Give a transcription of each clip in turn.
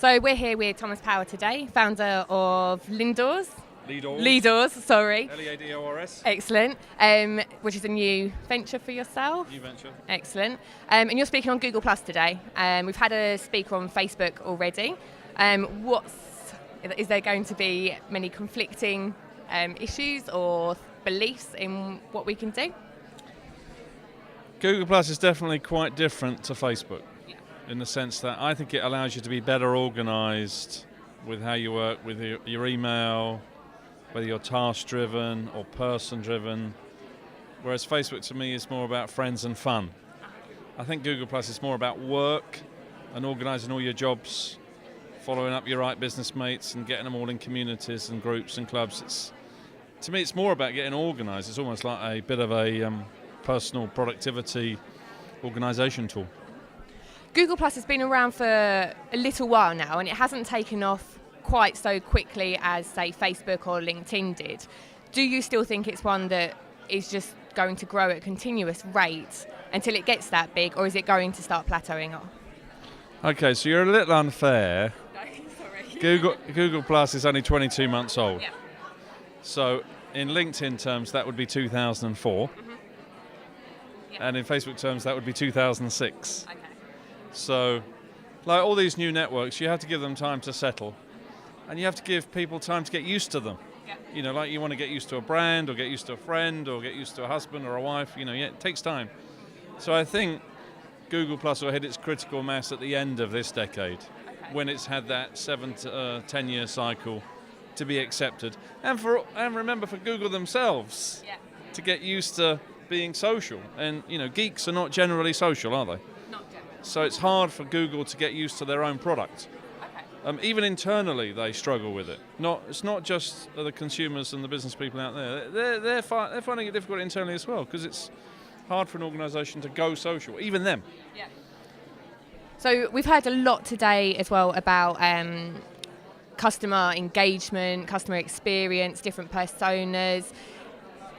So we're here with Thomas Power today, founder of Leadors, sorry. Leadors. Excellent. Which is a new venture for yourself. New venture. Excellent. And you're speaking on Google Plus today. We've had a speaker on Facebook already. Is there going to be many conflicting issues or beliefs in what we can do? Google Plus is definitely quite different to Facebook in the sense that I think it allows you to be better organised with how you work with your email, whether you're task-driven or person-driven, whereas Facebook to me is more about friends and fun. I think Google Plus is more about work and organising all your jobs, following up your right business mates and getting them all in communities and groups and clubs. To me, it's more about getting organised. It's almost like a bit of a personal productivity organisation tool. Google Plus has been around for a little while now, and it hasn't taken off quite so quickly as, say, Facebook or LinkedIn did. Do you still think it's one that is just going to grow at a continuous rate until it gets that big, or is it going to start plateauing off? Okay, so you're a little unfair. No, sorry. Google Plus is only 22 months old. Yeah. So in LinkedIn terms, that would be 2004. Mm-hmm. Yeah. And in Facebook terms, that would be 2006. Okay. So, like all these new networks, you have to give them time to settle. And you have to give people time to get used to them. Yeah. You know, like you want to get used to a brand, or get used to a friend, or get used to a husband or a wife. You know, it takes time. So I think Google Plus will hit its critical mass at the end of this decade, when it's had that 7 to 10 year cycle to be accepted. And remember, for Google themselves, to get used to being social. And, you know, geeks are not generally social, are they? Not generally. So it's hard for Google to get used to their own product. Okay. Even internally, they struggle with it. It's not just the consumers and the business people out there. They're finding it difficult internally as well, because it's hard for an organisation to go social, even them. Yeah. So we've heard a lot today as well about customer engagement, customer experience, different personas.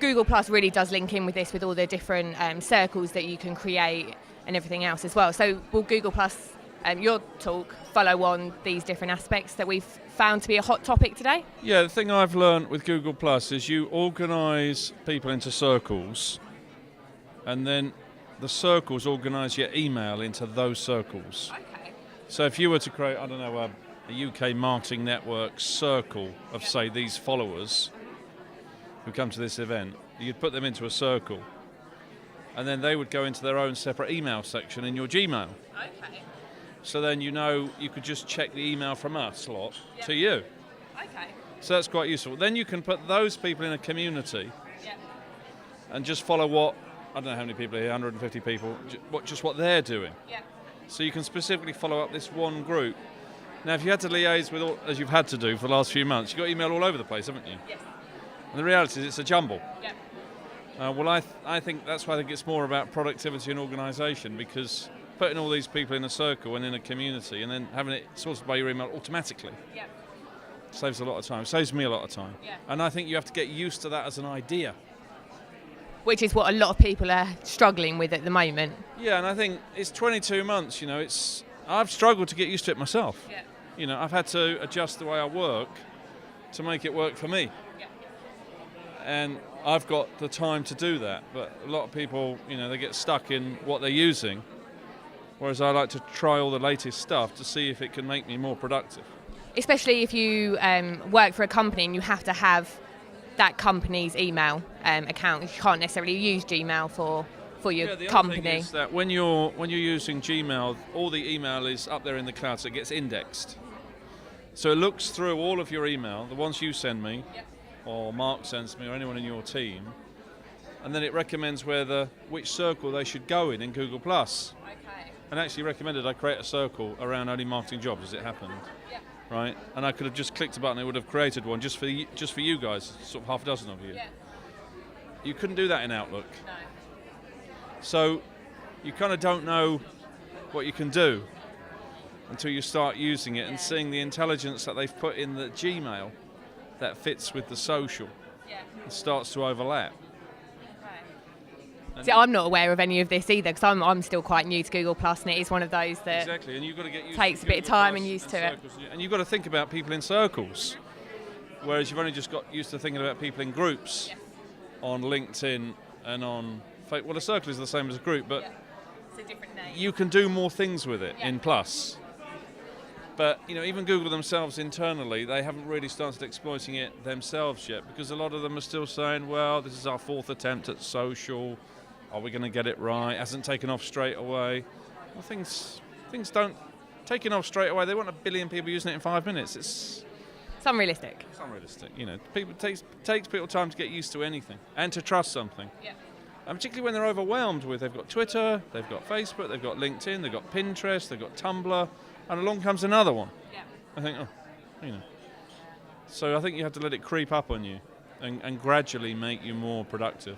Google Plus really does link in with this, with all the different circles that you can create and everything else as well. So will Google Plus, your talk, follow on these different aspects that we've found to be a hot topic today? Yeah, the thing I've learned with Google Plus is you organise people into circles, and then the circles organise your email into those circles. Okay. So if you were to create, I don't know, a UK marketing network circle of, say, these followers who come to this event, you'd put them into a circle, and then they would go into their own separate email section in your Gmail. Okay. So then you know you could just check the email from us lot to you. Okay. So that's quite useful. Then you can put those people in a community and just follow what, I don't know how many people are here, 150 people, just what they're doing. Yeah. So you can specifically follow up this one group. Now, if you had to liaise with all, as you've had to do for the last few months, you've got email all over the place, haven't you? Yes. And the reality is it's a jumble. Yeah. I think that's why I think it's more about productivity and organisation, because putting all these people in a circle and in a community and then having it sorted by your email automatically saves a lot of time. Saves me a lot of time. Yeah. And I think you have to get used to that as an idea. Which is what a lot of people are struggling with at the moment. Yeah, and I think it's 22 months, you know, I've struggled to get used to it myself. Yeah. You know, I've had to adjust the way I work to make it work for me. Yeah. And I've got the time to do that, but a lot of people, you know, they get stuck in what they're using, whereas I like to try all the latest stuff to see if it can make me more productive. Especially if you work for a company and you have to have that company's email account. You can't necessarily use Gmail for your the company. Other thing is that when you're using Gmail, all the email is up there in the cloud, so it gets indexed. So it looks through all of your email, the ones you send me, or Mark sends me, or anyone in your team, and then it recommends which circle they should go in Google Plus. Okay. And actually recommended I create a circle around only marketing jobs, as it happened. Yeah. Right? And I could have just clicked a button, it would have created one just for you guys, sort of half a dozen of you. Yeah. You couldn't do that in Outlook. No. So you kind of don't know what you can do until you start using it and seeing the intelligence that they've put in the Gmail that fits with the social and starts to overlap. Okay. See, I'm not aware of any of this either because I'm still quite new to Google Plus, and it is one of those that exactly, and you've got to get used takes to a bit of Google time Plus and used to it. circles. And you've got to think about people in circles, whereas you've only just got used to thinking about people in groups on LinkedIn and on Facebook. Well, a circle is the same as a group, but it's a different name. you can do more things with it in Plus. But even Google themselves internally, they haven't really started exploiting it themselves yet, because a lot of them are still saying, well, this is our 4th attempt at social. Are we going to get it right? Hasn't taken off straight away. Well, things don't taking off straight away. They want 1 billion people using it in 5 minutes. It's unrealistic. It's unrealistic. People takes people time to get used to anything and to trust something. Yeah. And particularly when they're overwhelmed with, they've got Twitter, they've got Facebook, they've got LinkedIn, they've got Pinterest, they've got Tumblr, and along comes another one. Yeah. I think, So I think you have to let it creep up on you and gradually make you more productive.